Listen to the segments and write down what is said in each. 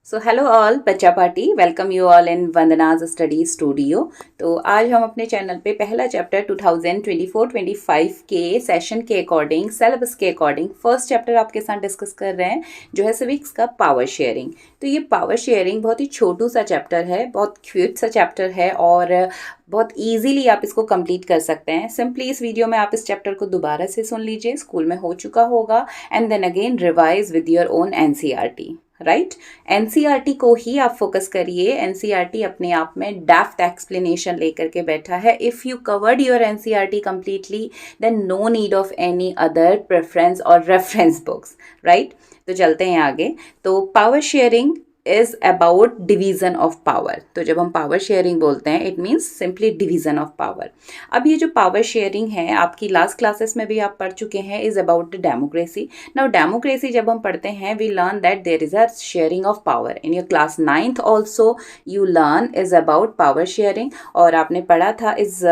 सो hello all बच्चा party, welcome you all in Vandana's study studio. तो आज हम अपने चैनल पे पहला चैप्टर 2024-25 के सेशन के अकॉर्डिंग, सिलेबस के अकॉर्डिंग फर्स्ट चैप्टर आपके साथ डिस्कस कर रहे हैं, जो है सिविक्स का पावर शेयरिंग। तो ये पावर शेयरिंग बहुत ही छोटू सा चैप्टर है, बहुत क्यूट सा चैप्टर है और बहुत ईजीली आप इसको कंप्लीट कर सकते हैं। सिंपली इस वीडियो में आप इस चैप्टर को दोबारा से सुन लीजिए, स्कूल में हो चुका होगा, and then again revise with your own NCERT, right. NCERT को ही आप फोकस करिए। एनसीईआरटी अपने आप में डेप्थ एक्सप्लेनेशन लेकर के बैठा है। If you covered your NCERT completely, then no need of any other preference और रेफरेंस बुक्स, राइट। तो चलते हैं आगे। तो power sharing is about division of power. तो जब हम पावर शेयरिंग बोलते हैं, it means simply division of power. अब ये जो पावर शेयरिंग है, आपकी लास्ट क्लासेस में भी आप पढ़ चुके हैं, is about the democracy. Now democracy जब हम पढ़ते हैं, we learn that there is a sharing of power. In your class 9th also you learn is about power sharing. और आपने पढ़ा था is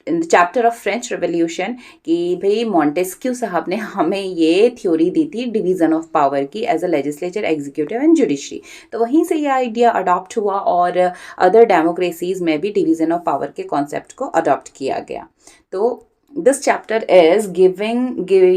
in the chapter of French revolution कि भाई मॉन्टेस्क्यू साहब ने हमें ये थ्योरी दी थी डिवीज़न ऑफ पावर की as a legislature, executive and judiciary. तो वहीं से ये आइडिया अडॉप्ट हुआ और अदर डेमोक्रेसीज में भी डिवीज़न ऑफ पावर के कॉन्सेप्ट को अडॉप्ट किया गया। तो this chapter is give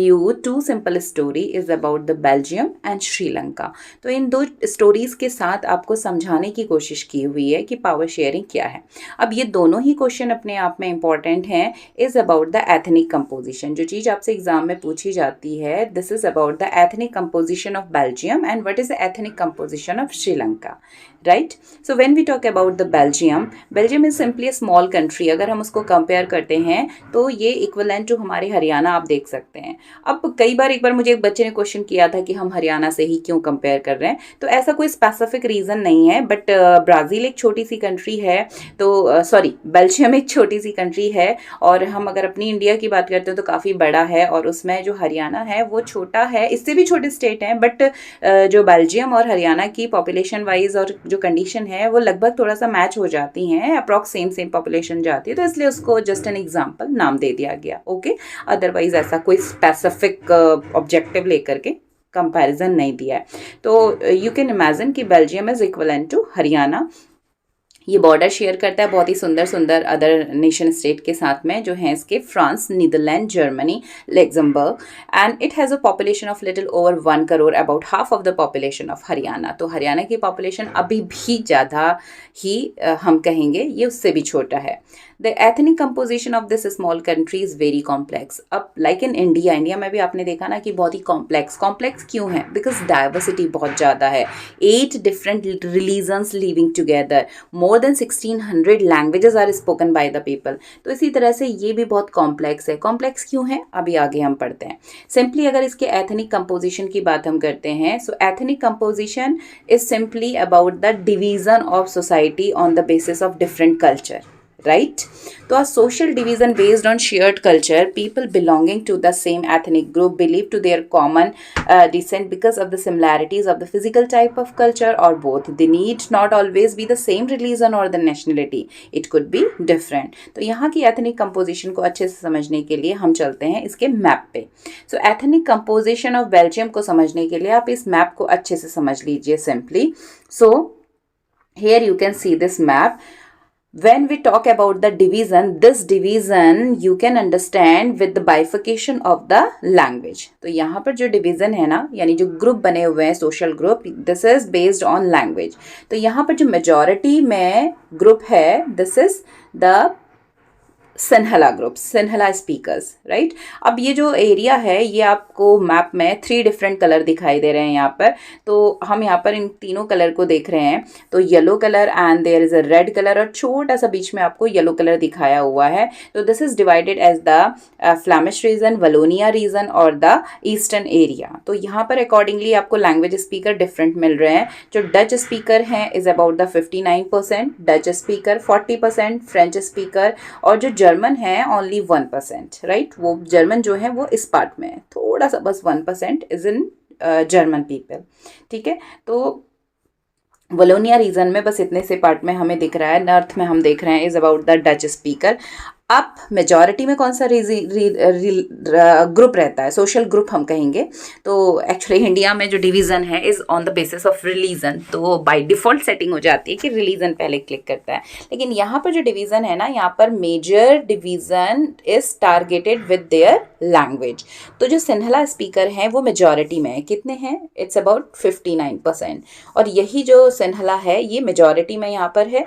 you two simple story is about the Belgium and Sri Lanka। तो इन दो स्टोरीज के साथ आपको समझाने की कोशिश की हुई है कि पावर शेयरिंग क्या है। अब ये दोनों ही क्वेश्चन अपने आप में इंपॉर्टेंट हैं। Is about the ethnic composition. जो चीज़ आपसे एग्जाम में पूछी जाती है, this is about the ethnic composition of Belgium and what is the ethnic composition of Sri Lanka, right. So when we talk about the Belgium, Belgium is simply a small country. अगर हम उसको कंपेयर करते हैं तो ये इक्वलेंट टू हमारे हरियाणा आप देख सकते हैं। अब एक बार मुझे एक बच्चे ने क्वेश्चन किया था कि हम हरियाणा से ही क्यों कंपेयर कर रहे हैं। तो ऐसा कोई स्पेसिफिक रीज़न नहीं है, बट ब्राज़ील एक छोटी सी कंट्री है, तो बेल्जियम एक छोटी सी कंट्री है। और हम अगर अपनी इंडिया की बात करते हैं तो काफ़ी बड़ा है, और उसमें जो हरियाणा है वो छोटा है, इससे भी छोटे स्टेट हैं, बट जो बेल्जियम और हरियाणा की पॉपुलेशन वाइज और जो कंडीशन है वो लगभग थोड़ा सा मैच हो जाती हैं, अप्रॉक्स सेम पॉपुलेशन जाती है, तो इसलिए उसको जस्ट एन एग्जांपल नाम दे दिया गया, ओके। अदरवाइज ऐसा कोई स्पेसिफिक ऑब्जेक्टिव लेकर के कंपैरिजन नहीं दिया है। तो यू कैन इमेजिन कि Belgium is equivalent to Haryana. ये बॉर्डर शेयर करता है बहुत ही सुंदर सुंदर अदर नेशन स्टेट के साथ में, जो हैं इसके France, Netherland, Germany, Luxembourg, and it has a population of little over 1 crore, about half of the population of Haryana. तो हरियाणा की पॉपुलेशन अभी भी ज़्यादा ही हम कहेंगे, ये उससे भी छोटा है। The ethnic composition of this small country is very complex. अब लाइक इन इंडिया में भी आपने देखा ना कि बहुत ही कॉम्प्लेक्स क्यों है? बिकॉज डाइवर्सिटी बहुत ज़्यादा है। 8 different religions living together, more than 1600 languages are spoken by the people. तो इसी तरह से ये भी बहुत कॉम्प्लेक्स है। कॉम्प्लेक्स क्यों है, अभी आगे हम पढ़ते हैं। सिंपली अगर इसके एथनिक कंपोजिशन की बात हम करते हैं, so ethnic composition is simply about the division of society on the basis of different culture, right? तो a social division based on shared culture, people belonging to the same ethnic group believe to their common descent because of the similarities of the physical type of culture or both. They need not always be the same religion or the nationality. It could be different. तो यहाँ की ethnic composition को अच्छे से समझने के लिए हम चलते हैं इसके मैप पे। So ethnic composition of Belgium को समझने के लिए आप इस मैप को अच्छे से समझ लीजिए simply. So here you can see this map. When we talk about the division, this division you can understand with the bifurcation of the language. तो यहाँ पर जो division है ना, यानी जो ग्रुप बने हुए हैं, social group, this is based on language. तो यहाँ पर जो majority में ग्रुप है, this is the Sinhala group, Sinhala speakers, right. अब ये जो एरिया है, ये आपको मैप में 3 डिफरेंट कलर दिखाई दे रहे हैं यहाँ पर। तो हम यहाँ पर इन तीनों कलर को देख रहे हैं। तो yellow colour and there is a red colour, और छोटा सा बीच में आपको येलो कलर दिखाया हुआ है। तो this is divided as the Flemish region, Wallonia region और द ईस्टर्न एरिया। तो यहाँ पर अकॉर्डिंगली आपको लैंग्वेज स्पीकर डिफरेंट मिल रहे हैं। जो डच स्पीकर हैं is about the 59%, Dutch speaker 40%, French speaker, और जो जर्मन है ओनली 1%, राइट। वो जर्मन जो है वो इस पार्ट में है, थोड़ा सा बस 1% इज इन जर्मन पीपल, ठीक है। तो वलोनिया रीजन में बस इतने से पार्ट में हमें दिख रहा है। नॉर्थ में हम देख रहे हैं is about the Dutch speaker. अब मेजॉरिटी में कौन सा ग्रुप रहता है, सोशल ग्रुप हम कहेंगे। तो एक्चुअली इंडिया में जो डिवीज़न है is on the basis of religion, तो बाय डिफ़ॉल्ट सेटिंग हो जाती है कि रिलीजन पहले क्लिक करता है। लेकिन यहाँ पर जो डिवीज़न है ना, यहाँ पर major division is targeted with their language. तो जो सिन्हला स्पीकर हैं वो मेजॉरिटी में है, कितने हैं, इट्स अबाउट 59%। और यही जो सिन्हला है ये मेजॉरिटी में यहाँ पर है।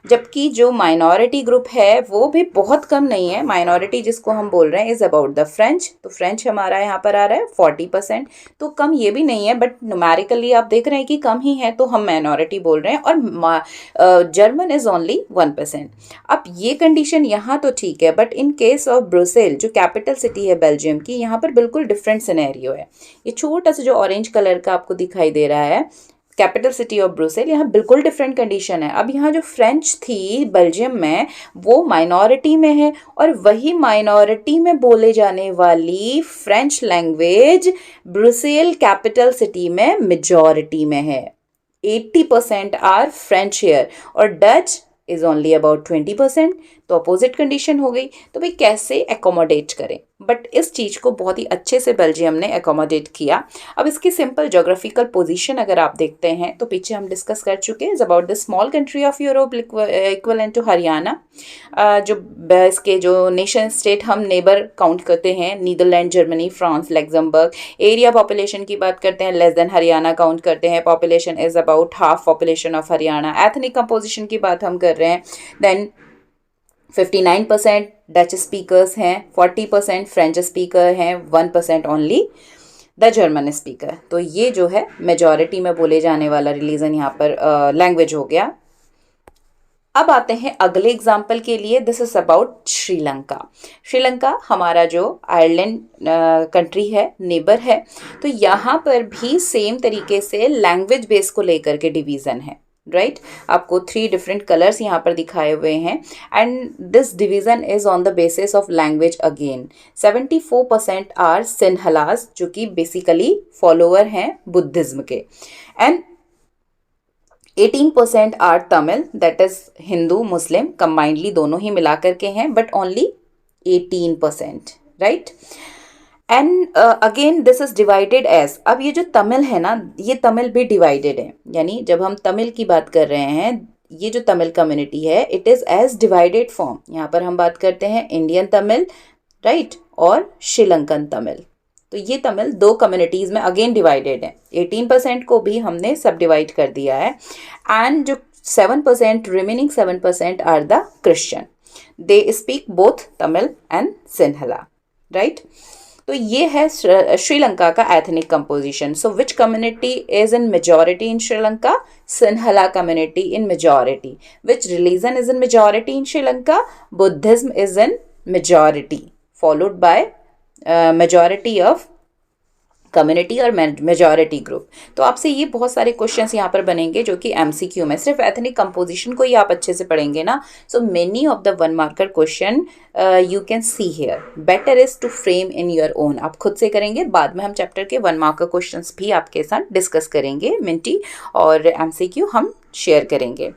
जबकि जो माइनॉरिटी ग्रुप है वो भी बहुत कम नहीं है। माइनॉरिटी जिसको हम बोल रहे हैं इज़ अबाउट द फ्रेंच, तो फ्रेंच हमारा यहाँ पर आ रहा है 40%। तो कम ये भी नहीं है, बट न्यूमेरिकली आप देख रहे हैं कि कम ही है, तो हम माइनॉरिटी बोल रहे हैं। और जर्मन इज़ ओनली 1%। अब ये कंडीशन यहाँ तो ठीक है, but in case of Brussels जो कैपिटल सिटी है बेल्जियम की, यहाँ पर बिल्कुल डिफरेंट सिनेरियो है। ये छोटा सा जो ऑरेंज कलर का आपको दिखाई दे रहा है, कैपिटल सिटी ऑफ ब्रुसेल, यहाँ बिल्कुल डिफरेंट कंडीशन है। अब यहाँ जो फ्रेंच थी बेल्जियम में वो माइनॉरिटी में है, और वही माइनॉरिटी में बोले जाने वाली French language Brussels capital city में मेजॉरिटी में है। 80% आर फ्रेंच हियर, और डच इज़ ओनली अबाउट 20%। तो अपोजिट कंडीशन हो गई। तो भाई कैसे एकोमोडेट करें, बट इस चीज़ को बहुत ही अच्छे से बेल्जियम ने एकोमोडेट किया। अब इसकी सिंपल जोग्राफिकल पोजीशन अगर आप देखते हैं तो पीछे हम डिस्कस कर चुके हैं, is about the small country of Europe equivalent to Haryana. जो इसके जो नेशन स्टेट हम नेबर काउंट करते हैं, Netherlands, Germany, France, Luxembourg. Area population की बात करते हैं, लेस देन हरियाणा काउंट करते हैं, population is about half population of Haryana. Ethnic composition की बात हम कर रहे हैं, देन 59% डच स्पीकर्स हैं, 40% फ्रेंच स्पीकर हैं, 1% ओनली द जर्मन स्पीकर। तो ये जो है मेजॉरिटी में बोले जाने वाला रिलीजन यहाँ पर लैंग्वेज हो गया। अब आते हैं अगले एग्जाम्पल के लिए। This is about Sri Lanka. Sri Lanka हमारा जो आयरलैंड कंट्री है, नेबर है। तो यहाँ पर भी सेम तरीके से लैंग्वेज बेस को लेकर के डिवीज़न है, राइट। आपको 3 डिफरेंट कलर्स यहाँ पर दिखाए हुए हैं, and this division is on the basis of language again. 74% are Sinhalas, जो कि बेसिकली फॉलोअर हैं बुद्धिज्म के, and 18% are Tamil, that is Hindu Muslim combinedly दोनों ही मिलाकर के हैं, but only 18%, right. And again this is divided as, अब ये जो तमिल है ना, ये तमिल भी डिवाइडेड है। यानी जब हम तमिल की बात कर रहे हैं, ये जो तमिल कम्युनिटी है it is as divided form. यहाँ पर हम बात करते हैं इंडियन तमिल, राइट, और श्रीलंकन तमिल। तो ये तमिल 2 कम्युनिटीज़ में अगेन डिवाइडेड है। 18% को भी हमने सब डिवाइड कर दिया है, एंड जो 7% remaining 7% are the Christian. They speak both Tamil and Sinhala, right. तो ये है श्रीलंका का ethnic composition. So which community is in majority in Sri Lanka? Sinhala community in majority. Which religion is in majority in Sri Lanka? Buddhism is in majority, followed by majority of community और majority group. तो आपसे ये बहुत सारे क्वेश्चंस यहाँ पर बनेंगे जो कि एमसीक्यू में, सिर्फ एथनिक कंपोजिशन को ही आप अच्छे से पढ़ेंगे ना। So many of the 1 marker question you can see here, better is to frame in your own. आप खुद से करेंगे, बाद में हम चैप्टर के 1 मार्कर क्वेश्चंस भी आपके साथ डिस्कस करेंगे, मिंटी, और एमसीक्यू हम शेयर करेंगे।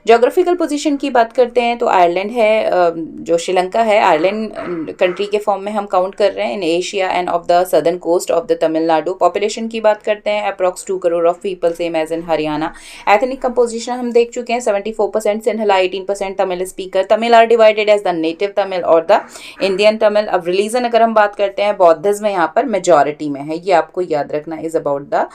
जोग्राफिकल पोजीशन की बात करते हैं तो आयरलैंड है, जो श्रीलंका है आयरलैंड कंट्री के फॉर्म में हम काउंट कर रहे हैं, in Asia and off the southern coast of the Tamil Nadu. Population की बात करते हैं, approx 2 crore of people, same as in Haryana. Ethnic composition हम देख चुके हैं, 74% Sinhala, 18% Tamil speaker. Tamil are divided as the native Tamil और द इंडियन तमिल। अब रिलीजन अगर हम बात करते हैं, बौद्धिज्म यहाँ पर मेजॉरिटी में है, ये आपको याद रखना, is about the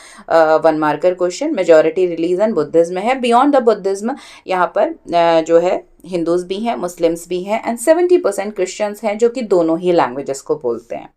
1 marker question. Majority religion Buddhism है। बियॉन्ड द बुद्धिज्म यहाँ पर जो है हिंदूज भी हैं, मुस्लिम्स भी हैं, एंड 70% क्रिश्चियंस हैं, जो कि दोनों ही लैंग्वेजेस को बोलते हैं।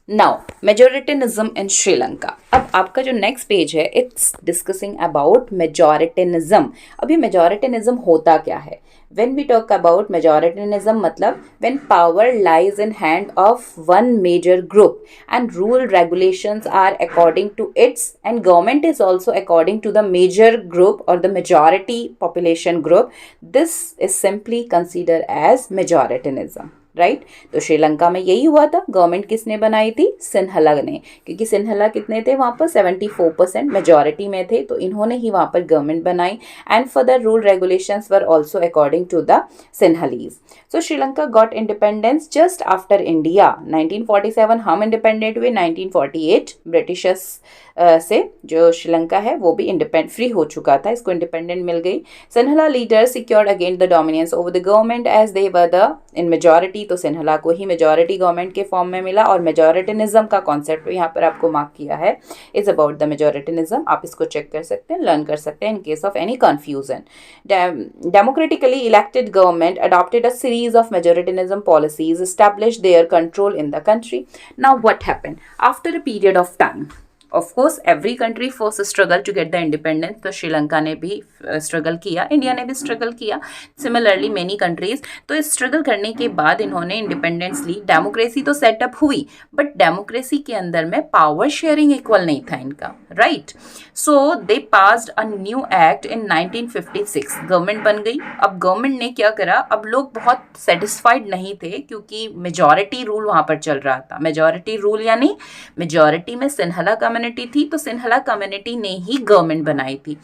नाउ मेजोरिटेनिज्म इन श्रीलंका। अब आपका जो नेक्स्ट पेज है, इट्स डिस्कसिंग अबाउट मेजोरिटेनिज्म। अभी मेजोरिटेनिज्म होता क्या है? When we talk about majoritarianism, मतलब when power lies in hand of one major group and rule regulations are according to its, and government is also according to the major group or the majority population group, this is simply considered as majoritarianism, right. तो श्रीलंका में यही हुआ था। Government किसने बनाई थी? सिन्हला ने, क्योंकि सिन्हला कितने थे वहाँ पर? 74% मेजॉरिटी में थे, तो इन्होंने ही वहाँ पर गवर्नमेंट बनाई। And further rule regulations were also according to the Sinhalese. So Sri Lanka got independence just after India. 1947 हम इंडिपेंडेंट हुए, 1948 ब्रिटिशर्स से जो श्रीलंका है वो भी इंडिपेंडेंट फ्री हो चुका था, इसको इंडिपेंडेंट मिल गई। Sinhala leaders secured again the dominance over the government as they were the in majority. तो सिन्हला को ही मेजॉरिटी गवर्नमेंट के फॉर्म में मिला। और मेजॉरिटिनिज्म का कॉन्सेप्ट यहाँ पर आपको मार्क किया है, इज अबाउट द मेजॉरिटिनिज्म। आप इसको चेक कर सकते हैं, लर्न कर सकते हैं इन case of any confusion. Democratically elected government adopted a series of majoritarism policies, established their control in the country. Now what happened? After a period of time, of course every country first struggle to get the independence, तो श्रीलंका ने भी struggle किया, India ने भी struggle किया, similarly many countries. तो इस struggle करने के बाद इन्होंने इंडिपेंडेंस ली। डेमोक्रेसी तो सेटअप हुई, बट डेमोक्रेसी के अंदर में पावर शेयरिंग इक्वल नहीं था इनका, right. So they passed a new act in 1956। Government बन गई। अब गवर्नमेंट ने क्या करा, अब लोग बहुत सेटिस्फाइड नहीं थे क्योंकि मेजॉरिटी रूल वहाँ पर चल रहा था। मेजॉरिटी रूल यानी मेजॉरिटी में सिन्हला कम्युनिटी थी, तो सिन्हला कम्युनिटी ने ही गवर्नमेंट बनाई थी।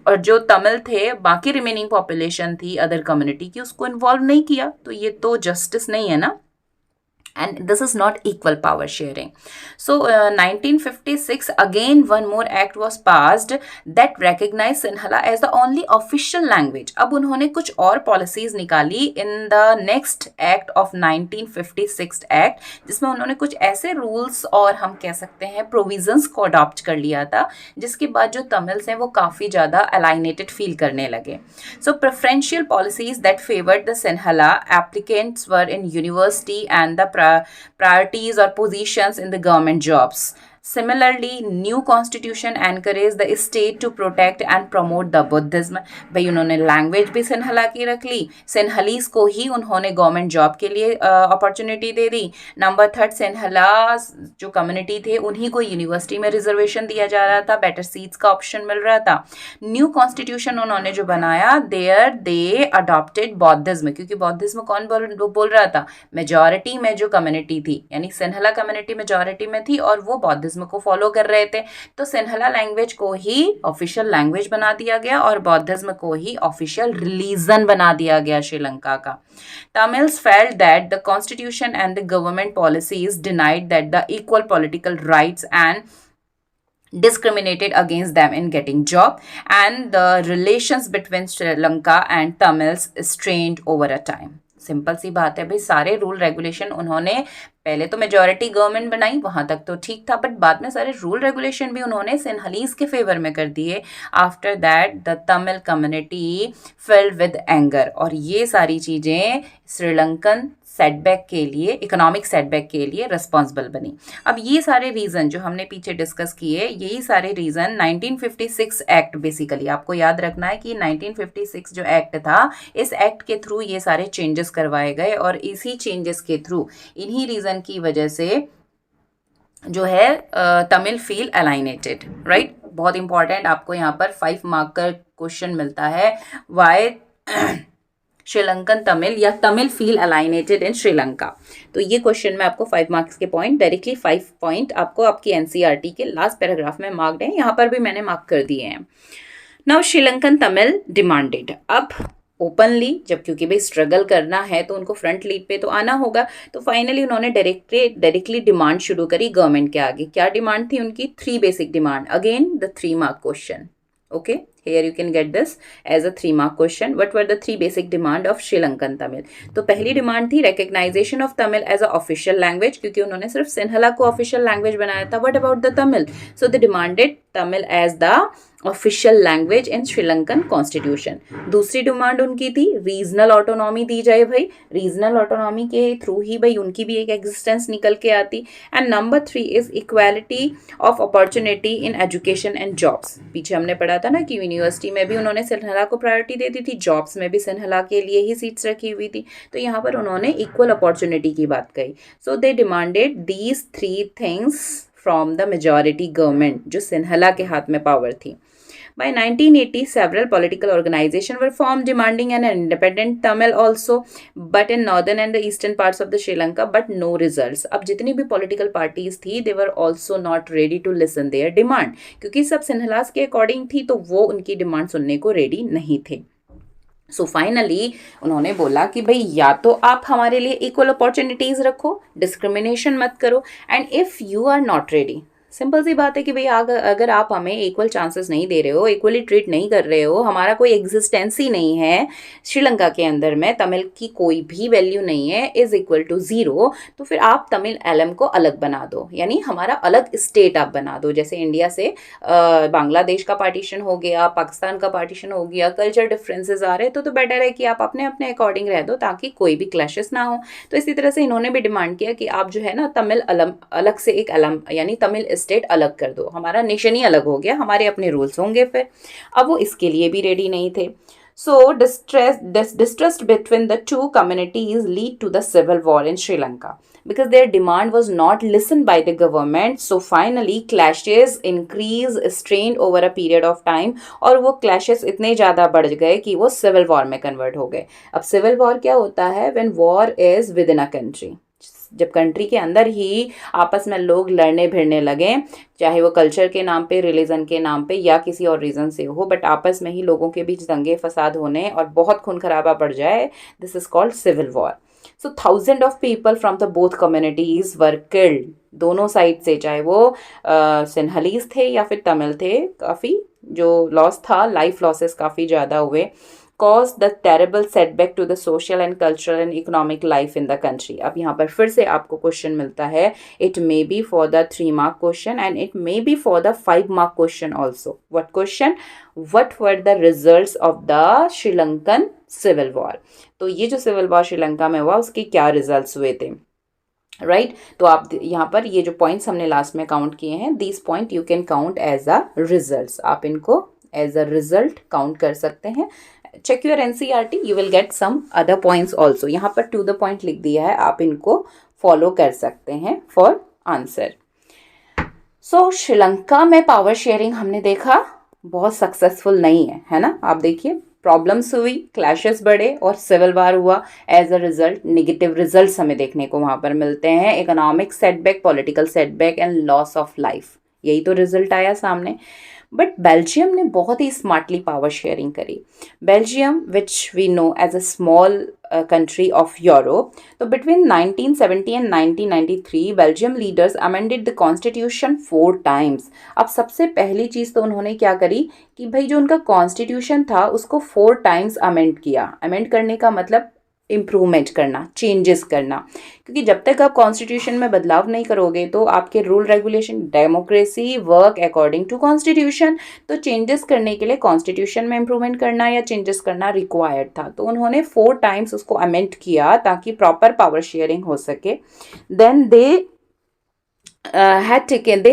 और जो तमिल थे, बाकी रिमेनिंग पॉपुलेशन थी अदर कम्युनिटी की, उसको इन्वॉल्व नहीं किया। तो ये तो जस्टिस नहीं है ना, and this is not equal power sharing. So 1956 again one more act was passed that recognized Sinhala as the only official language. अब उन्होंने कुछ और policies निकाली in the next act of 1956 act, जिसमें उन्होंने कुछ ऐसे rules और हम कह सकते हैं provisions को adopt कर लिया था, जिसके बाद जो तमिल्स हैं वो काफ़ी ज़्यादा alienated feel करने लगे. So preferential policies that favored the Sinhala applicants were in university and the priorities or positions in the government jobs. Similarly, new constitution encouraged the state to protect and promote the Buddhism. भाई उन्होंने language भी सिन्हला की रख ली, सिन्हलीस को ही उन्होंने government job के लिए opportunity दे दी। Number 3, सिन्हला जो कम्युनिटी थे उन्हीं को यूनिवर्सिटी में रिजर्वेशन दिया जा रहा था, बेटर सीट्स का ऑप्शन मिल रहा था। न्यू कॉन्स्टिट्यूशन उन्होंने जो बनाया, देयर दे अडॉप्टेड बौद्धिज्म, क्योंकि बौद्धिज्म कौन बोल रहा था? मेजॉरिटी में जो कम्युनिटी थी, यानी सिन्हला कम्युनिटी मेजॉरिटी में थी और वो बौद्धिज्म को फॉलो कर रहे थे। तो सिन्हला लैंग्वेज को ही ऑफिशियल लैंग्वेज बना दिया गया और बौद्धिज्म को ही ऑफिशियल रिलीजन बना दिया गया श्रीलंका का। Tamils felt that the constitution and the government policies denied that the equal political rights and discriminated against them in getting job, and the relations between Sri Lanka and Tamils strained over a time. Simple सी बात है भाई, सारे rule regulation उन्होंने पहले तो majority government बनाई, वहां तक तो ठीक था, बट बाद में सारे रूल रेगुलेशन भी उन्होंने सिन्हलीज के फेवर में कर दिए। After that the Tamil community filled with anger, और ये सारी चीज़ें श्रीलंकन सेटबैक के लिए, इकोनॉमिक सेटबैक के लिए रिस्पॉन्सिबल बनी। अब ये सारे रीज़न जो हमने पीछे डिस्कस किए, यही सारे रीज़न 1956 एक्ट, बेसिकली आपको याद रखना है कि 1956 जो एक्ट था, इस एक्ट के थ्रू ये सारे चेंजेस करवाए गए और इसी चेंजेस के थ्रू, इन्हीं रीज़न की वजह से जो है तमिल फील अलाइनेटेड, राइट। बहुत इंपॉर्टेंट, आपको यहाँ पर 5 मार्क का क्वेश्चन मिलता है, वाई श्रीलंकन तमिल या तमिल फील अलाइनेटेड इन श्रीलंका। तो ये क्वेश्चन में आपको 5 मार्क्स के पॉइंट, डायरेक्टली 5 पॉइंट आपको आपकी एनसीईआरटी के लास्ट पैराग्राफ में मार्क्ड हैं, यहाँ पर भी मैंने मार्क कर दिए हैं। नाउ श्रीलंकन तमिल डिमांडेड, अब ओपनली, जब क्योंकि भाई स्ट्रगल करना है तो उनको फ्रंट लीड पे तो आना होगा, तो फाइनली उन्होंने डायरेक्टली डिमांड शुरू करी गवर्नमेंट के आगे। क्या डिमांड थी उनकी? 3 basic demand, again the 3 mark question, okay. Here you can get this as a 3 mark question. What were the 3 basic demand of Sri Lankan Tamil? तो पहली डिमांड थी recognition of Tamil as a official language, क्योंकि उन्होंने सिर्फ सिन्हला को official language बनाया था। What about the Tamil? So they demanded Tamil as the official language in Sri Lankan constitution. दूसरी डिमांड उनकी थी रीजनल ऑटोनॉमी दी जाए भाई, रीजनल ऑटोनॉमी के थ्रू ही भाई उनकी भी एक एग्जिस्टेंस निकल के आती। And number 3 is equality of opportunity in education and jobs. पीछे हमने पढ़ा था ना कि यूनिवर्सिटी में भी उन्होंने सिन्हला को प्रायोरिटी दे दी थी, जॉब्स में भी सिन्हला के लिए ही सीट्स रखी हुई थी, तो यहाँ पर उन्होंने इक्वल अपॉर्चुनिटी की बात कही। So they demanded these 3 things from the majority government, जो सिन्हला के हाथ में पावर थी. By 1980, several political organizations were formed demanding an independent Tamil also, but in northern and the eastern parts of the Sri Lanka, but no results. अब जितनी भी political parties थी, they were also not ready to listen their demand, क्योंकि सब सिन्हलास के according थी, तो वो उनकी डिमांड सुनने को रेडी नहीं थे. सो फाइनली उन्होंने बोला कि भाई या तो आप हमारे लिए इक्वल अपॉर्चुनिटीज़ रखो, डिस्क्रिमिनेशन मत करो, and if you are not ready, simple सी बात है कि भाई अगर आप हमें इक्वल चांसेस नहीं दे रहे हो, इक्वली ट्रीट नहीं कर रहे हो, हमारा कोई एग्जिस्टेंस ही नहीं है श्रीलंका के अंदर में, तमिल की कोई भी वैल्यू नहीं है, इज इक्वल टू 0, तो फिर आप तमिल एलम को अलग बना दो, यानी हमारा अलग स्टेट आप बना दो. जैसे इंडिया से बांग्लादेश का पार्टीशन हो गया, पाकिस्तान का पार्टीशन हो गया, कल्चर डिफरेंसेस आ रहे हैं, तो बेटर है कि आप अपने अपने अकॉर्डिंग रह दो ताकि कोई भी क्लैशेस ना हो. तो इसी तरह से इन्होंने भी डिमांड किया कि आप जो है ना तमिल अलम अलग से एक अलम यानी तमिल स्टेट अलग कर दो, हमारा नेशन ही अलग हो गया, हमारे अपने रूल्स होंगे फिर. अब वो इसके लिए भी रेडी नहीं थे. सो distrust between the two communities lead to the civil war in Sri Lanka because their demand was not listened by the government. So finally clashes increase strained over a period of time, और वो clashes इतने ज़्यादा बढ़ गए कि वो civil war में convert हो गए. अब civil war क्या होता है? When war is within a country, जब कंट्री के अंदर ही आपस में लोग लड़ने भिड़ने लगे, चाहे वो कल्चर के नाम पे, रिलीजन के नाम पे या किसी और रीज़न से हो, बट आपस में ही लोगों के बीच दंगे फसाद होने और बहुत खून खराबा बढ़ जाए, this is called civil war. So thousand of people from the both communities were killed, दोनों साइड से, चाहे वो सिन्हलीज थे या फिर तमिल थे, काफ़ी जो लॉस था, लाइफ लॉसेस काफ़ी ज़्यादा हुए, caused the terrible setback to the social and cultural and economic life in the country. अब यहाँ पर फिर से आपको क्वेश्चन मिलता है, it may be for the 3 mark question and it may be for the 5 mark question also. What question? What were the results of the Sri Lankan civil war? तो ये जो सिविल वॉर श्रीलंका में हुआ उसके क्या results हुए थे, right? तो आप यहाँ पर ये जो पॉइंट्स हमने लास्ट में काउंट किए हैं, this point you can count as a results, आप इनको एज अ रिजल्ट काउंट कर सकते हैं. Check your NCERT, you will get some other points also. यहाँ पर टू द पॉइंट लिख दिया है, आप इनको फॉलो कर सकते हैं फॉर आंसर. सो श्रीलंका में पावर शेयरिंग हमने देखा बहुत सक्सेसफुल नहीं है, है ना? आप देखिए प्रॉब्लम्स हुई, क्लैशेस बढ़े और सिविल वार हुआ. As a result negative results हमें देखने को वहाँ पर मिलते हैं, economic setback, political setback and loss of life, यही तो रिजल्ट आया सामने. बट बेल्जियम ने बहुत ही स्मार्टली पावर शेयरिंग करी. Belgium which we know as a small country of Europe, तो between 1970 and 1993 Belgium leaders amended the constitution 4 times. अब सबसे पहली चीज़ तो उन्होंने क्या करी कि भाई जो उनका कॉन्स्टिट्यूशन था उसको 4 times अमेंड किया. अमेंड करने का मतलब इम्प्रूवमेंट करना, चेंजेस करना, क्योंकि जब तक आप कॉन्स्टिट्यूशन में बदलाव नहीं करोगे तो आपके rule regulation, democracy work according to constitution, तो चेंजेस करने के लिए कॉन्स्टिट्यूशन में इम्प्रूवमेंट करना या चेंजेस करना रिक्वायर्ड था. तो उन्होंने 4 times उसको अमेंड किया ताकि प्रॉपर पावर शेयरिंग हो सके. Then they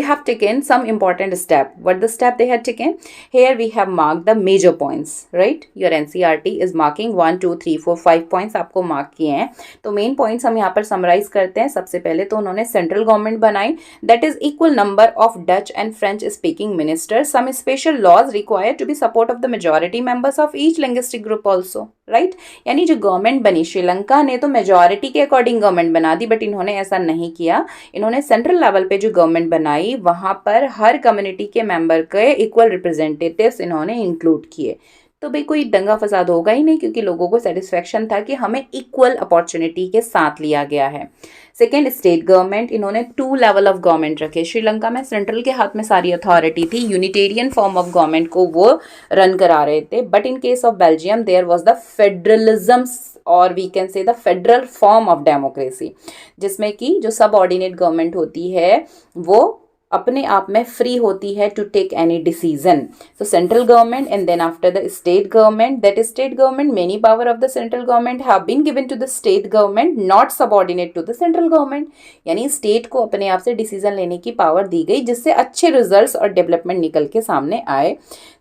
have taken some important step. What the step they had taken? Here we have marked the major points, right? Your NCERT is marking 1 2 3 4 5 points आपको mark किए हैं. तो main points हम यहाँ पर summarise करते हैं. सबसे पहले तो उन्होंने सेंट्रल गवर्नमेंट बनाई, that is equal number of Dutch and French speaking ministers, some special laws required to be support of the majority members of each linguistic group also, right? यानी जो गवर्नमेंट बनी, श्रीलंका ने तो मेजॉरिटी के according government बना दी, but इन्होंने ऐसा नहीं किया. इन्होंने सेंट्रल लेवल पे जो गवर्नमेंट बनाई वहां पर हर कम्युनिटी के मेंबर के इक्वल रिप्रेजेंटेटिव्स इन्होंने इंक्लूड किए. तो भाई कोई दंगा फसाद होगा ही नहीं, क्योंकि लोगों को सेटिस्फेक्शन था कि हमें इक्वल अपॉर्चुनिटी के साथ लिया गया है. सेकेंड, स्टेट गवर्नमेंट, इन्होंने 2 लेवल ऑफ गवर्नमेंट रखे. श्रीलंका में सेंट्रल के हाथ में सारी अथॉरिटी थी, यूनिटेरियन फॉर्म ऑफ गवर्नमेंट को वो रन करा रहे थे. But in case of Belgium there was the federalism, और we can say the federal form of democracy, जिसमें कि जो सब ऑर्डिनेट गवर्नमेंट होती है वो अपने आप में फ्री होती है to take any decision. So central government and then after the state government, that state government, many power of the central government have been given to the state government, not subordinate to the central government. यानी state को अपने आप से decision लेने की power दी गई, जिससे अच्छे रिजल्ट्स और डेवलपमेंट निकल के सामने आए.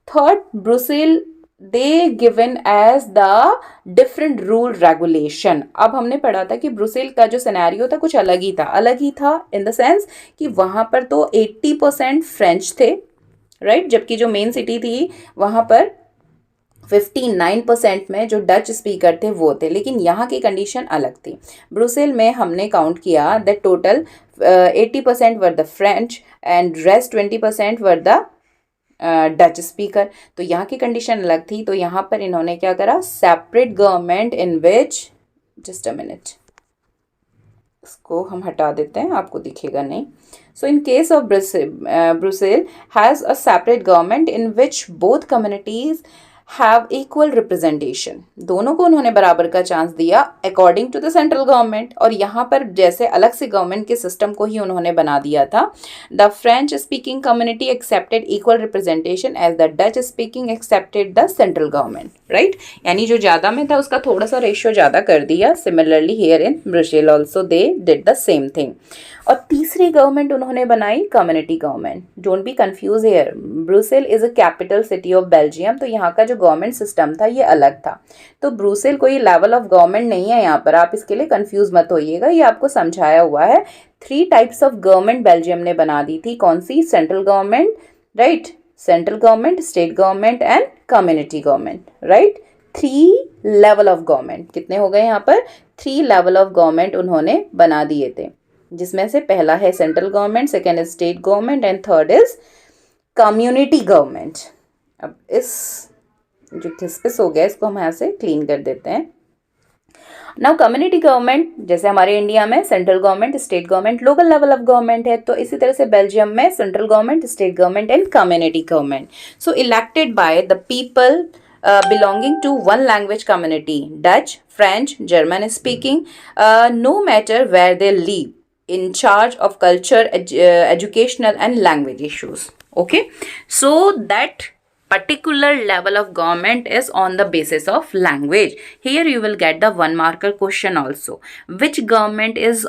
Third, Brussels they given as the different rule regulation. अब हमने पढ़ा था कि ब्रुसेल का जो सिनेरियो था कुछ अलग ही था इन द सेंस कि वहाँ पर तो 80% फ्रेंच थे, राइट, जबकि जो मेन सिटी थी वहाँ पर 59% में जो डच स्पीकर थे वो थे, लेकिन यहाँ की कंडीशन अलग थी। ब्रुसेल में हमने काउंट किया that total 80% were the French and rest 20% were the Dutch speaker. तो यहाँ की कंडीशन अलग थी, तो यहाँ पर इन्होंने क्या करा, separate government in which, just a minute, इसको हम हटा देते हैं, आपको दिखेगा नहीं। So in case of Brussels has a separate government in which both communities have equal representation. दोनों को उन्होंने बराबर का चांस दिया according to the central government, और यहाँ पर जैसे अलग से गवर्नमेंट के सिस्टम को ही उन्होंने बना दिया था। The French speaking community accepted equal representation as the Dutch speaking accepted the central government, right, यानी जो ज़्यादा में था उसका थोड़ा सा रेशियो ज़्यादा कर दिया। Similarly here in Brussels also they did the same thing. और तीसरी गवर्नमेंट उन्होंने बनाई community government. Don't be confuse here, Brussels is a capital city of Belgium, तो यहाँ का जो गवर्नमेंट सिस्टम था ये अलग था। तो ब्रुसेल कोई लेवल ऑफ गवर्नमेंट नहीं है यहाँ पर, आप इसके लिए कंफ्यूज मत होइएगा, ये आपको समझाया हुआ है। 3 टाइप्स ऑफ गवर्नमेंट बेल्जियम ने बना दी थी, कौन सी, central government, right, central government, state government and community government, right. 3 level of government, कितने हो गए यहाँ पर, 3 लेवल ऑफ गवर्नमेंट उन्होंने बना दिए थे, जिसमें से पहला है central government, second is state government and third is community government. अब इस जो खिसपिस हो गया इसको हम यहाँ से क्लीन कर देते हैं। नाउ कम्युनिटी गवर्नमेंट, जैसे हमारे इंडिया में central government, state government, local level of government है, तो इसी तरह से बेल्जियम में central government, state government and community government. So elected by the people belonging to one language community, Dutch, French, German speaking, no matter where they live, in charge of culture, educational and language issues. Okay, so that particular level of government is on the basis of language. Here you will get the 1 marker question also. Which government is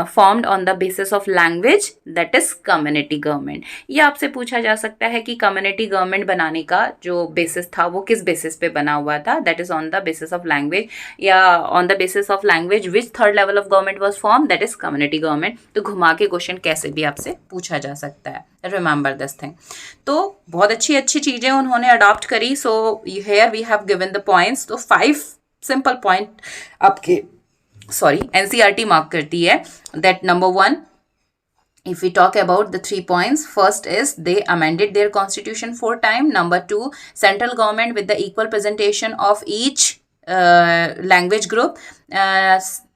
formed on the basis of language? That is community government. ये आपसे पूछा जा सकता है कि community government बनाने का जो basis था वो किस basis पे बना हुआ था? That is on the basis of language, या on the basis of language which third level of government was formed? That is community government. तो घुमा के क्वेश्चन कैसे भी आपसे पूछा जा सकता है, रिमेंबर दिस थिंग। तो बहुत अच्छी अच्छी चीज़ें उन्होंने अडॉप्ट करी। So here we have given the points. तो 5 सिंपल पॉइंट आपके एनसीईआरटी मार्क करती है। That number 1, if we talk about the 3 points, first is they amended their constitution 4 times. Number 2, central government with the equal presentation of each language group.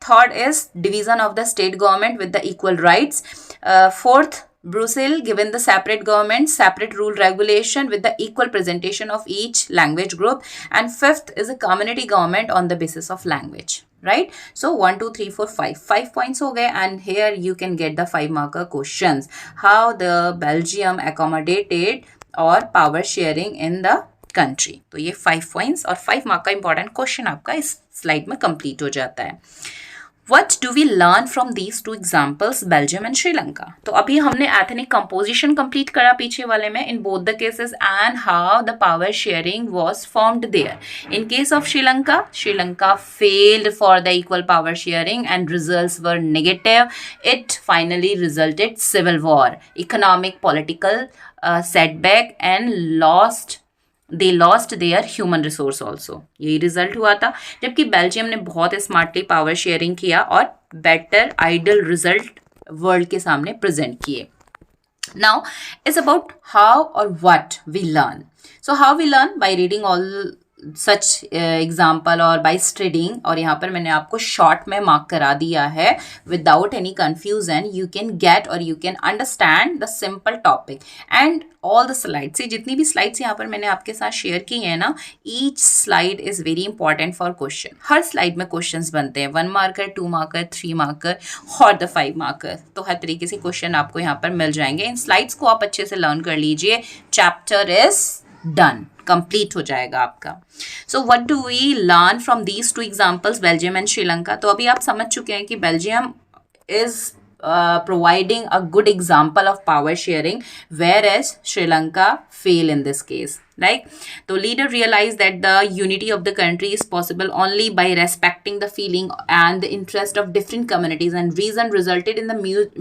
Third is division of the state government with the equal rights. Fourth, Brussels given the separate government, separate rule regulation with the equal presentation of each language group. And fifth is a community government on the basis of language. Right? So 1, 2, 3, 4, 5. 5 points हो गए, and here you can get the 5 marker questions. How the Belgium accommodated or power sharing in the country. तो ये 5 points और 5 mark का important question आपका इस slide में complete हो जाता है। What do we learn from these 2 examples, Belgium and Sri Lanka? तो अभी हमने ethnic composition complete करा पीछे वाले में in both the cases and how the power sharing was formed there. In case of Sri Lanka failed for the equal power sharing and results were negative. It finally resulted civil war, economic, political setback and they lost their human resource also. यही result हुआ था। जबकि Belgium ने बहुत smartly power sharing किया और better ideal result world के सामने प्रेजेंट किए। नाउ इट्स अबाउट हाउ और what we learn. So how we learn by reading all such example और बाई स्टडिंग, और यहाँ पर मैंने आपको शॉर्ट में मार्क करा दिया है without any confusion. You can get और you can understand the simple topic and all the slides. जितनी भी स्लाइड्स यहाँ पर मैंने आपके साथ शेयर की है ना, each slide is very important for question. Her slide में क्वेश्चंस बनते हैं, 1 मार्कर, 2 मार्कर, 3 मार्कर और द 5 मार्कर। तो हर तरीके से क्वेश्चन आपको यहाँ पर मिल जाएंगे। इन स्लाइड्स को आप अच्छे से लर्न कर लीजिए। चैप्टर इज डन, कंप्लीट हो जाएगा आपका। So what do we learn from these 2 examples, Belgium and Sri Lanka? तो अभी आप समझ चुके हैं कि Belgium is providing a good example of power sharing, whereas Sri Lanka fail in this case. Right? The leader realized that the unity of the country is possible only by respecting the feeling and the interest of different communities, and reason resulted in the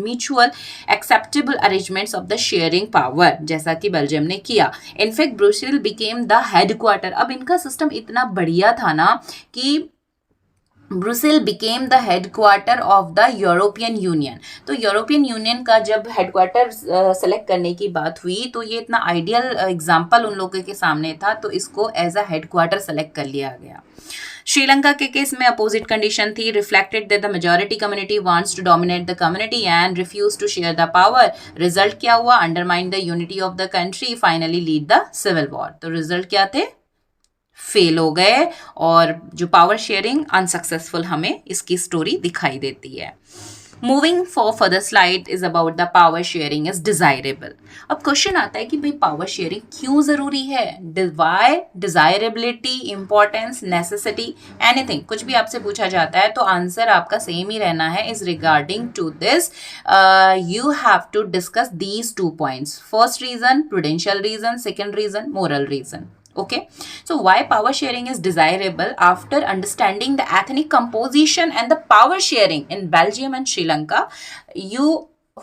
mutual acceptable arrangements of the sharing power, जैसा कि Belgium ने किया. In fact Brussels became the headquarter. अब इनका system इतना बढ़िया था ना कि Brussels became the headquarter of the European union. तो यूरोपियन यूनियन का जब हेडक्वार्टर सेलेक्ट करने की बात हुई तो ये इतना आइडियल एग्जाम्पल उन लोगों के सामने था, तो इसको एज अ हेडक्वार्टर सेलेक्ट कर लिया गया. श्रीलंका के केस में अपोजिट कंडीशन थी. Reflected that the majority community wants to dominate the community and refuse to share the power. Result क्या हुआ? Undermine the unity of the country, finally lead the civil war. तो result क्या थे? Fail हो गए और जो पावर शेयरिंग अनसक्सेसफुल हमें इसकी स्टोरी दिखाई देती है. Moving for further slide is about the power sharing is desirable. अब क्वेश्चन आता है कि भाई पावर शेयरिंग क्यों जरूरी है? Why? Desirability, importance, necessity, anything, कुछ भी आपसे पूछा जाता है तो आंसर आपका सेम ही रहना है. Is regarding to this you have to discuss these 2 points. First reason prudential reason, second reason moral reason. Okay, so why power sharing is desirable? After understanding the ethnic composition and the power sharing in Belgium and Sri Lanka, you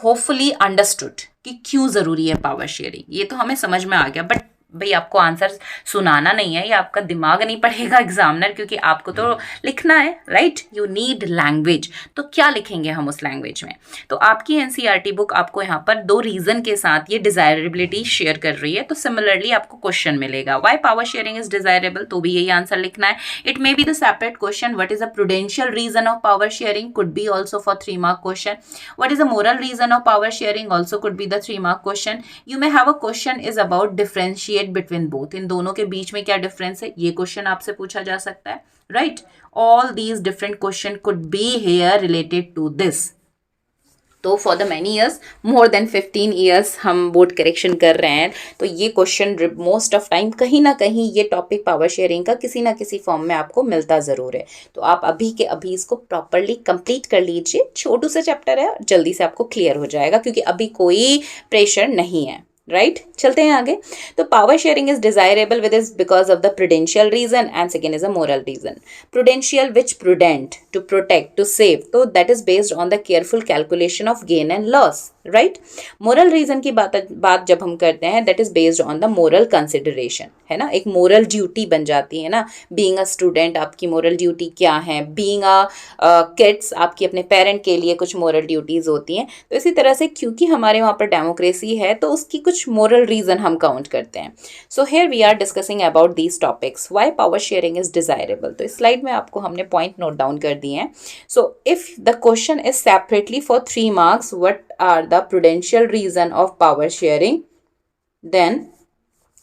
hopefully understood कि क्यों ज़रूरी है power sharing. ये तो हमें समझ में आ गया, बट भाई आपको आंसर सुनाना नहीं है, या आपका दिमाग नहीं पढ़ेगा एग्जामिनर, क्योंकि आपको तो लिखना है. राइट? You need language. तो क्या लिखेंगे हम उस लैंग्वेज में? तो आपकी एनसीईआरटी बुक आपको यहाँ पर 2 रीजन के साथ ये डिजायरेबिलिटी शेयर कर रही है. तो सिमिलरली आपको क्वेश्चन मिलेगा why power sharing is desirable, तो भी यही आंसर लिखना है. It may be the separate question what is a prudential reason of power sharing, could be also for 3 mark question. What is a moral reason of power sharing, also could be the 3 mark question. You may have a question is about differentiate between both. इन दोनों के बीच में क्या difference है, ये question आपसे पूछा जा सकता है. Right? All these different question could be here related to this. तो for the many years, more than 15 years हम बोर्ड करेक्शन कर रहे हैं, तो ये क्वेश्चन मोस्ट ऑफ टाइम कहीं ना कहीं ये टॉपिक पावर शेयरिंग का किसी ना किसी फॉर्म में आपको मिलता ज़रूर है. तो आप अभी के अभी इसको प्रॉपरली कंप्लीट कर लीजिए. छोटू सा चैप्टर है, जल्दी से आपको क्लियर हो जाएगा क्योंकि अभी कोई प्रेशर नहीं है. राइट? चलते हैं आगे. तो power sharing is desirable with is because of the prudential reason and second is a moral reason. Prudential which prudent, to protect, to save, तो that is based on the careful calculation of gain and loss. Right? Moral reason की बात जब हम करते हैं that is based on the moral consideration, है ना. एक मोरल ड्यूटी बन जाती है ना. बीइंग अ स्टूडेंट आपकी मोरल ड्यूटी क्या है, बीइंग अ किड्स आपकी अपने पेरेंट के लिए कुछ मोरल ड्यूटीज होती हैं. तो इसी तरह से क्योंकि हमारे वहाँ पर डेमोक्रेसी है तो उसकी कुछ मोरल रीजन हम काउंट करते हैं. So here we are discussing about these topics. Why power sharing is desirable, तो इस स्लाइड में आपको हमने पॉइंट नोट डाउन कर दिए हैं. So if the question is separately for 3 marks, what are the prudential reason of power sharing, then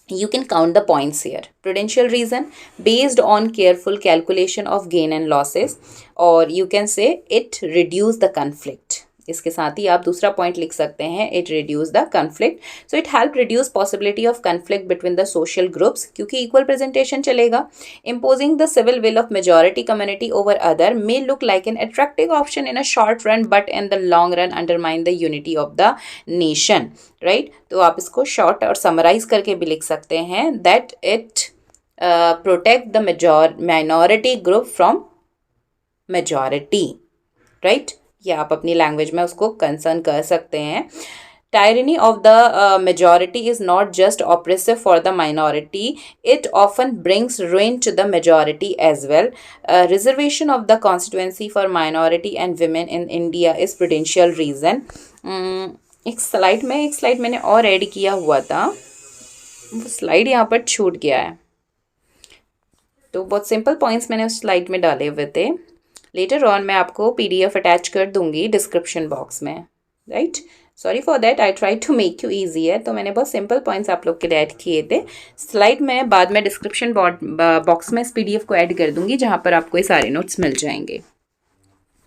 you can count the points here. Prudential reason based on careful calculation of gain and losses, or you can say it reduce the conflict. इसके साथ ही आप दूसरा point लिख सकते हैं, it reduce the conflict. So it help reduce possibility of conflict between the social groups, क्योंकि equal presentation चलेगा. Imposing the civil will of majority community over other may look like an attractive option in a short run, but in the long run undermine the unity of the nation. Right? तो आप इसको short और summarise करके भी लिख सकते हैं that it protect the minority group from majority. Right? या आप अपनी लैंग्वेज में उसको कंसर्न कर सकते हैं. Tyranny of the majority is not just oppressive for the minority, it often brings ruin to the majority as well. Reservation of the constituency for minority and women in India is prudential reason. एक slide मैंने और add किया हुआ था, वो slide यहाँ पर छूट गया है. तो बहुत सिंपल पॉइंट्स मैंने उस स्लाइड में डाले हुए थे. लेटर ऑन मैं आपको PDF अटैच कर दूंगी डिस्क्रिप्शन बॉक्स में. Right? Sorry for that, I try to make you easy है. तो मैंने बहुत सिंपल पॉइंट्स आप लोग के लिए ऐड किए थे. स्लाइड में बाद में डिस्क्रिप्शन बॉक्स में इस PDF को ऐड कर दूंगी जहाँ पर आपको ये सारे नोट्स मिल जाएंगे.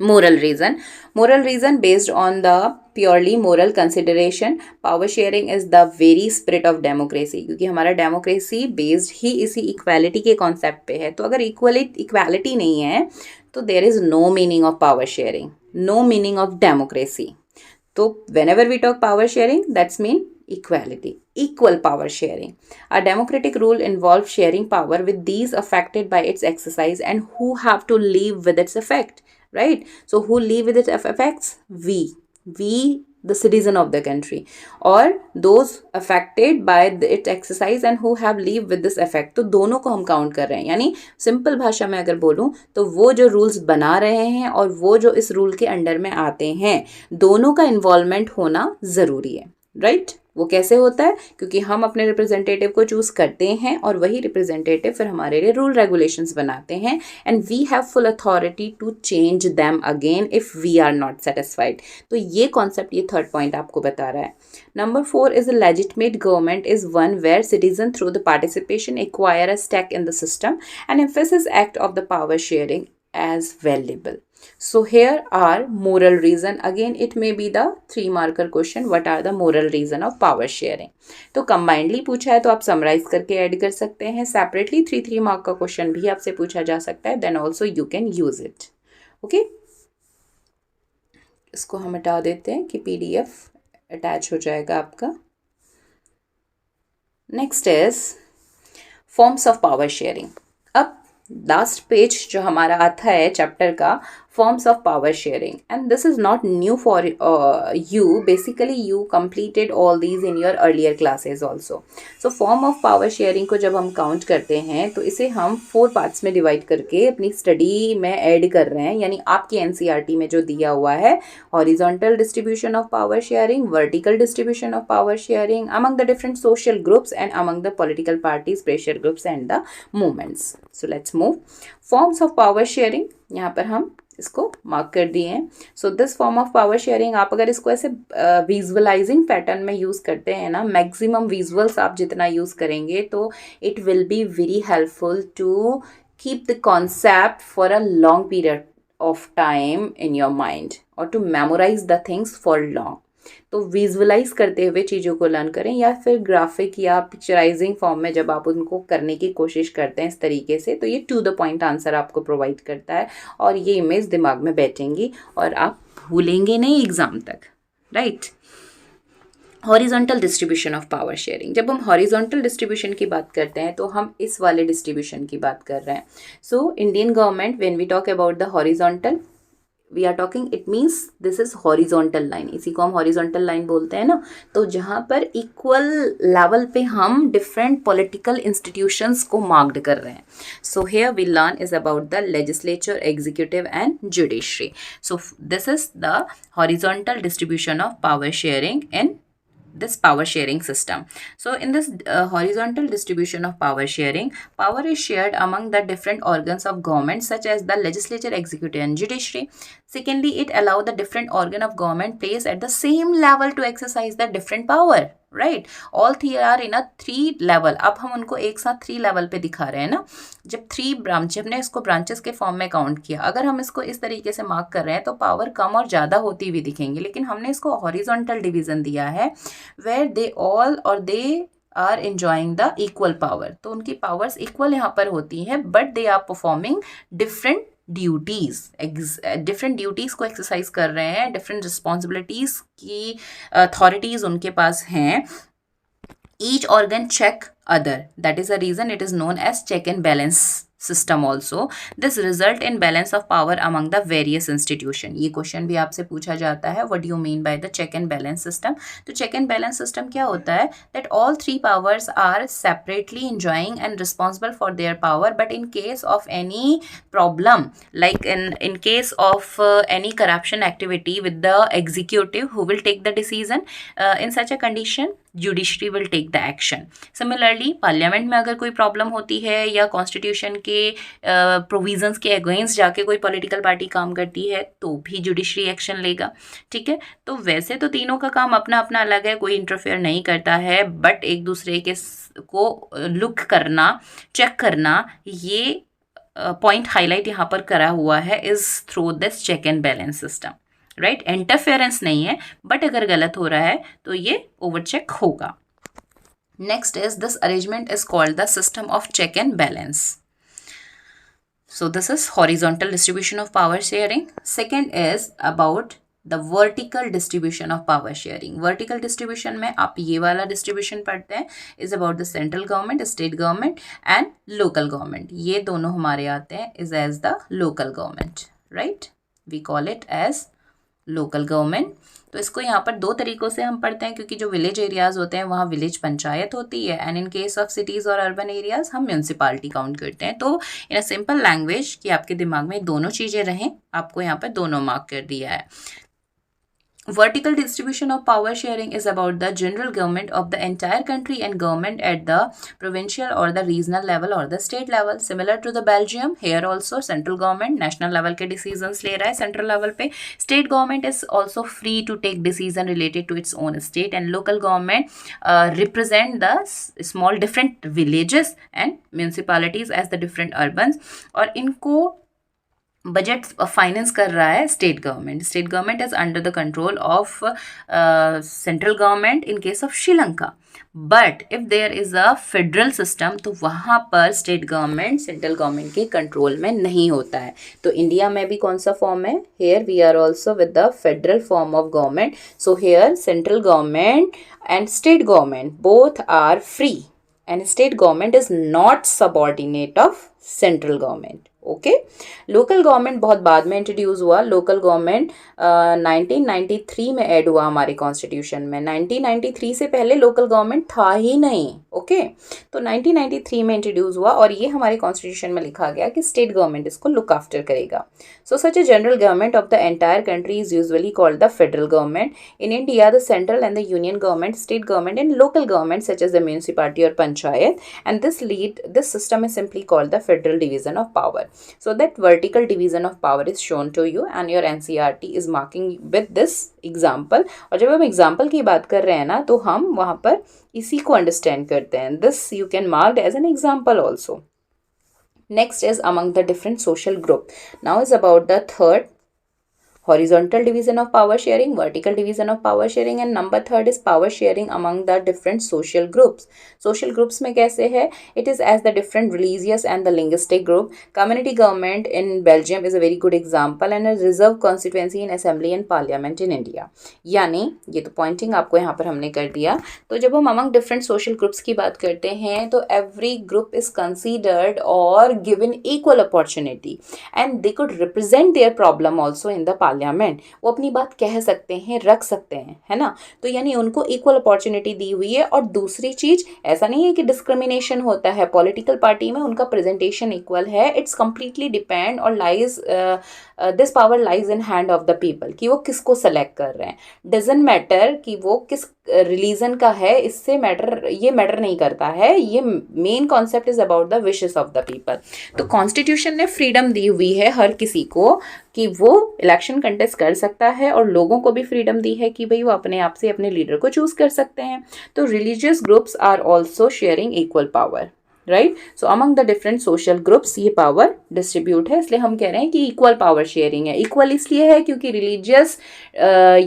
Moral reason based on the purely moral consideration. Power sharing is the very spirit of democracy, क्योंकि हमारा डेमोक्रेसी बेस्ड ही इसी इक्वालिटी के कॉन्सेप्ट पे है. तो अगर इक्वालिटी नहीं है तो there is no meaning of power sharing, no meaning of democracy. तो whenever we talk power sharing, that's mean equality, equal power sharing. A democratic rule involves sharing power with these affected by its exercise and who have to live with its effect, right? So who live with its effects? We the citizen of the country, or those affected by its exercise and who have live with this effect. तो दोनों को हम count कर रहे हैं, यानी simple भाषा में अगर बोलूं तो वो जो रूल्स बना रहे हैं और वो जो इस रूल के अंडर में आते हैं, दोनों का इन्वॉल्वमेंट होना ज़रूरी है, राइट? वो कैसे होता है? क्योंकि हम अपने रिप्रेजेंटेटिव को चूज करते हैं और वही रिप्रेजेंटेटिव फिर हमारे लिए रूल रेगुलेशंस बनाते हैं, and we have full authority to change them again if we are not satisfied. तो ये कॉन्सेप्ट, ये थर्ड पॉइंट आपको बता रहा है. Number 4 is a legitimate government is one where citizens through the participation acquire a stake in the system and emphasis act of the power sharing as valuable. So here are moral reason. Again it may be the 3 marker question. What are the moral reason of power sharing? तो combinedly पूछा है तो आप summarize करके add कर सकते हैं. Separately 3 mark का question भी आपसे पूछा जा सकता है. Then also you can use it. Okay? इसको हम हटा देते हैं कि PDF अटैच हो जाएगा आपका. Next is forms of power sharing. अब लास्ट पेज जो हमारा आता है चैप्टर का, forms of power sharing, and this is not new for you. Basically you completed all these in your earlier classes also. So form of power sharing को जब हम count करते हैं तो इसे हम 4 पार्ट्स में डिवाइड करके अपनी स्टडी में ऐड कर रहे हैं. यानी आपकी एनसीईआरटी में जो दिया हुआ है, horizontal distribution of power sharing, vertical distribution of power sharing among the different social groups and among the political parties, pressure groups and the movements. So let's move. Forms of power sharing, यहाँ पर हम इसको mark कर दिए हैं. So this form of power sharing, आप अगर इसको ऐसे विजुअलाइजिंग पैटर्न में यूज़ करते हैं ना, मैक्सिमम विजुअल्स आप जितना यूज़ करेंगे तो it will be very helpful to keep the concept for a long period of time in your mind और to memorize the things for long. तो विजुअलाइज करते हुए चीज़ों को लर्न करें, या फिर ग्राफिक या पिक्चराइजिंग फॉर्म में जब आप उनको करने की कोशिश करते हैं इस तरीके से, तो ये टू द पॉइंट आंसर आपको प्रोवाइड करता है और ये इमेज दिमाग में बैठेंगी और आप भूलेंगे नहीं एग्जाम तक, right? Horizontal distribution of power sharing. जब हम हॉरिजॉन्टल डिस्ट्रीब्यूशन की बात करते हैं तो हम इस वाले डिस्ट्रीब्यूशन की बात कर रहे हैं. So Indian government, when we talk about the horizontal, we are talking, it means this is horizontal line. इसी को हम हॉरिजॉन्टल लाइन बोलते हैं ना. तो जहाँ पर इक्वल लेवल पे हम डिफरेंट पॉलिटिकल इंस्टीट्यूशंस को मार्क्ड कर रहे हैं. So here we learn is about the legislature, executive and judiciary. So this is the horizontal distribution of power sharing in this power sharing system. So in this horizontal distribution of power sharing, power is shared among the different organs of government such as the legislature, executive and judiciary. Secondly, it allows the different organ of government placed at the same level to exercise the different power, right? All three are in a 3 level. अब हम उनको एक साथ 3 level पे दिखा रहे हैं ना. जब 3 ब्रांच, हमने इसको ब्रांचेस के फॉर्म में काउंट किया, अगर हम इसको इस तरीके से मार्क कर रहे हैं तो पावर कम और ज़्यादा होती हुई दिखेंगी. लेकिन हमने इसको हॉरिजॉन्टल डिवीजन दिया है वेयर दे ऑल और they are enjoying the equal power. तो उनकी पावर्स इक्वल यहाँ पर होती हैं, but they are performing different duties, different duties को एक्सरसाइज कर रहे हैं, डिफरेंट रिस्पॉन्सिबिलिटीज़ की अथॉरिटीज़ उनके पास हैं. Each organ check other, that is a reason it is known as check and balance system also. This result in balance of power among the various institution. ये question भी आपसे पूछा जाता है, what do you mean by the check and balance system? तो check and balance system क्या होता है? That all 3 powers are separately enjoying and responsible for their power, but in case of any problem, like in case of any corruption activity with the executive, who will take the decision? In such a condition, judiciary will take the action. Similarly parliament में अगर कोई problem होती है या constitution के provisions के against जाके कोई पॉलिटिकल पार्टी काम करती है तो भी जुडिशरी एक्शन लेगा. ठीक है, तो वैसे तो तीनों का काम अपना अपना अलग है, कोई इंटरफेयर नहीं करता है, बट एक दूसरे के को लुक करना, चेक करना, ये पॉइंट हाईलाइट यहाँ पर करा हुआ है is through this check and balance system, right? Interference नहीं है, बट अगर गलत हो रहा है तो ये ओवरचेक होगा. Next is this arrangement is called the system of check and balance. So this is horizontal distribution of power sharing. Second is about the vertical distribution of power sharing. Vertical distribution में आप ये वाला distribution पढ़ते हैं, is about the central government, state government and local government. ये दोनों हमारे आते हैं is as the local government, right, we call it as local government. तो इसको यहाँ पर दो तरीकों से हम पढ़ते हैं, क्योंकि जो विलेज एरियाज होते हैं वहाँ विलेज पंचायत होती है, and in case of cities और अर्बन एरियाज हम म्यूनसिपालिटी काउंट करते हैं। तो इन अ सिंपल लैंग्वेज कि आपके दिमाग में दोनों चीज़ें रहें, आपको यहाँ पर दोनों मार्क कर दिया है। Vertical distribution of power sharing is about the general government of the entire country and government at the provincial or the regional level or the state level. Similar to the Belgium, here also central government national level के decisions ले रहा है central level पे. State government is also free to take decision related to its own state, and local government represent the small different villages and municipalities as the different urbans, और इनको budget finance कर रहा है state government. State government is under the control of central government in case of Sri Lanka, but if there is a federal system तो वहाँ पर state government central government के control में नहीं होता है। तो इंडिया में भी कौन सा फॉर्म है, here we are also with the federal form of government. So here central government and state government both are free, and state government is not subordinate of central government. Okay, local government बहुत बाद में introduce हुआ। Local government 1993 में add हुआ हमारे constitution में। 1993 से पहले लोकल गवर्नमेंट था ही नहीं। ओके, तो 1993 में इंट्रोड्यूस हुआ और ये हमारे कॉन्स्टिट्यूशन में लिखा गया कि स्टेट गवर्नमेंट इसको लुक आफ्टर करेगा। So such a general government of the entire country is usually called the federal government. In India the central and the union government, state government and local government such as the municipality और panchayat, and this system is simply called the federal division of power. So that vertical division of power is shown to you and your NCERT is marking with this example. और जब हम example की बात कर रहे हैं ना तो हम वहाँ पर इसी को understand करते हैं. This you can mark as an example also. Next is among the different social group. Now is about the third horizontal division of power sharing, vertical division of power sharing, and number third is power sharing among the different social groups. Social groups में कैसे है? It is as the different religious and the linguistic group. Community government in Belgium is a very good example and a reserved constituency in assembly and parliament in India. यानी ये तो Poynting आपको यहाँ पर हमने कर दिया। तो जब हम among different social groups की बात करते हैं तो every group is considered or given equal opportunity and they could represent their problem also in the parliament. वो अपनी बात कह सकते हैं, रख सकते हैं, है ना। तो यानी उनको इक्वल अपॉर्चुनिटी दी हुई है। और दूसरी चीज, ऐसा नहीं है कि डिस्क्रिमिनेशन होता है पॉलिटिकल पार्टी में, उनका प्रेजेंटेशन इक्वल है। इट्स कम्प्लीटली डिपेंड और lies this power lies in hand of the people कि वो किसको सेलेक्ट कर रहे हैं। डजंट मैटर कि वो किस रिलीजन का है, इससे ये मैटर नहीं करता है। ये main concept is about the wishes of the people. तो कॉन्स्टिट्यूशन ने फ्रीडम दी हुई है हर किसी को कि वो इलेक्शन कंटेस्ट कर सकता है, और लोगों को भी फ्रीडम दी है कि भाई वो अपने आप से अपने लीडर को चूज कर सकते हैं। तो religious groups are also sharing equal power, right. So among the different social groups ये पावर डिस्ट्रीब्यूट है, इसलिए हम कह रहे हैं कि इक्वल पावर शेयरिंग है। इक्वल इसलिए है क्योंकि रिलीजियस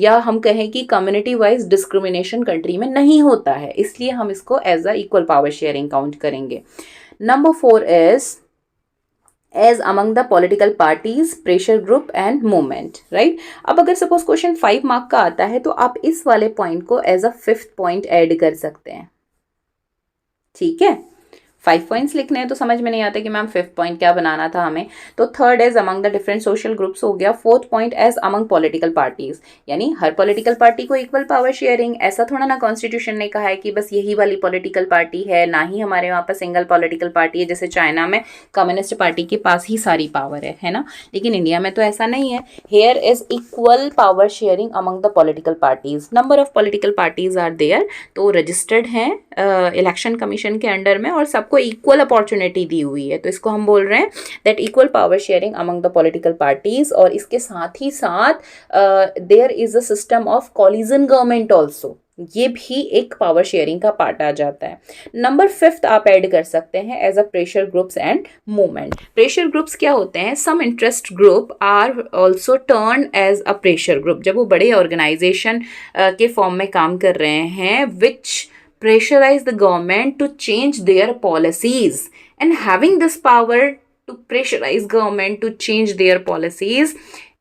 या हम कहें कि कम्युनिटी वाइज डिस्क्रिमिनेशन कंट्री में नहीं होता है, इसलिए हम इसको as a equal power sharing count करेंगे। Number 4 is as among the political parties, pressure group and movement, right? अब अगर सपोज क्वेश्चन 5 मार्क का आता है तो आप इस वाले पॉइंट को as a 5th point add कर सकते हैं, ठीक है। 5 पॉइंट्स लिखने हैं तो समझ में नहीं आता कि मैम 5th पॉइंट क्या बनाना था हमें। तो third as among the different social groups हो गया। 4th point as among political parties, यानी हर पॉलिटिकल पार्टी को इक्वल पावर शेयरिंग। ऐसा थोड़ा ना कॉन्स्टिट्यूशन ने कहा है कि बस यही वाली पॉलिटिकल पार्टी है, ना ही हमारे वहाँ पर सिंगल पॉलिटिकल पार्टी है। जैसे चाइना में कम्युनिस्ट पार्टी के पास ही सारी पावर है ना, लेकिन इंडिया में तो ऐसा नहीं है। Here is equal power sharing among the political parties. Number of political parties are there, तो रजिस्टर्ड हैं इलेक्शन कमीशन के अंडर में और सबको इक्वल अपॉर्चुनिटी दी हुई है। तो इसको हम बोल रहे हैं that equal power sharing among the political parties. और इसके साथ ही साथ there is a system of coalition government also, ये भी एक पावर शेयरिंग का पार्ट आ जाता है। नंबर 5th आप ऐड कर सकते हैं as a pressure groups and movement. Pressure groups क्या होते हैं? Some interest group are also turn as a pressure group. जब वो बड़े ऑर्गेनाइजेशन के फॉर्म में काम कर रहे हैं, विच pressurize the government to change their policies, and having this power to pressurize government to change their policies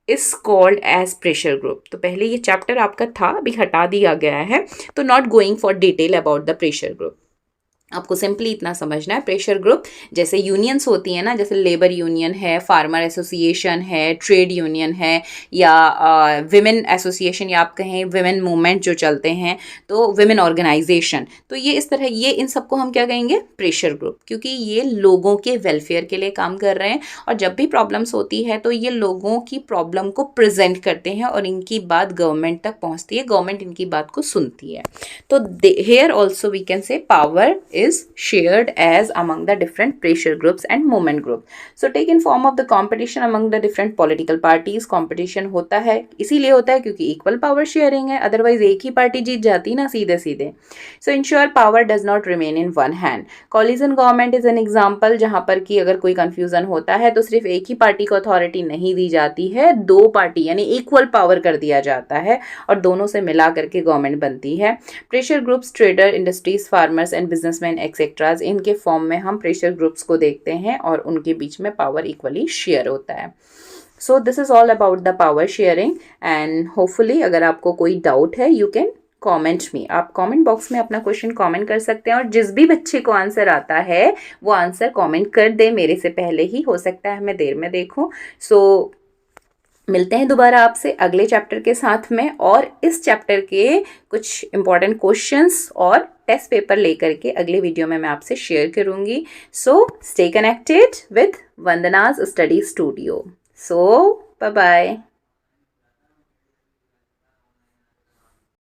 is called as pressure group. तो पहले ये चैप्टर आपका था, अभी हटा दिया गया है, तो not going for detail about the pressure group. आपको सिंपली इतना समझना है, प्रेशर ग्रुप जैसे यूनियंस होती हैं ना, जैसे लेबर यूनियन है, फार्मर एसोसिएशन है, ट्रेड यूनियन है, या विमेन एसोसिएशन, या आप कहें विमेन मूवमेंट जो चलते हैं, तो विमेन ऑर्गेनाइजेशन, तो ये इस तरह, ये इन सबको हम क्या कहेंगे, प्रेशर ग्रुप, क्योंकि ये लोगों के वेलफेयर के लिए काम कर रहे हैं, और जब भी प्रॉब्लम्स होती है तो ये लोगों की प्रॉब्लम को प्रेजेंट करते हैं और इनकी बात गवर्नमेंट तक पहुंचती है, गवर्नमेंट इनकी बात को सुनती है। तो here also we can say power is shared as among the different pressure groups and movement group. So take in form of the competition among the different political parties. Competition होता है, इसीलिए होता है क्योंकि equal power sharing है, otherwise एक ही party जीत जाती ना सीधे सीधे। So ensure power does not remain in one hand. Coalition government is an example, जहाँ पर कि अगर कोई confusion होता है तो सिर्फ एक ही पार्टी को अथॉरिटी नहीं दी जाती है, दो पार्टी यानी इक्वल पावर कर दिया जाता है और दोनों से मिला करके गवर्नमेंट बनती है। Pressure groups, trader, industries, farmers and businessman etceteras, इनके फॉर्म में हम प्रेशर ग्रुप्स को देखते हैं और उनके बीच में पावर इक्वली शेयर होता है। सो this is all about the power sharing and hopefully अगर आपको कोई डाउट है यू कैन कमेंट मी, आप कमेंट बॉक्स में अपना क्वेश्चन कमेंट कर सकते हैं और जिस भी बच्चे को आंसर आता है वो आंसर कमेंट कर दे मेरे से पहले ही, हो सकता है मैं देर में देखूं। सो मिलते हैं दोबारा आपसे अगले चैप्टर के साथ में, और इस चैप्टर के कुछ इंपॉर्टेंट क्वेश्चंस और टेस्ट पेपर लेकर के अगले वीडियो में मैं आपसे शेयर करूंगी। So stay connected with Vandana's study studio. So bye bye.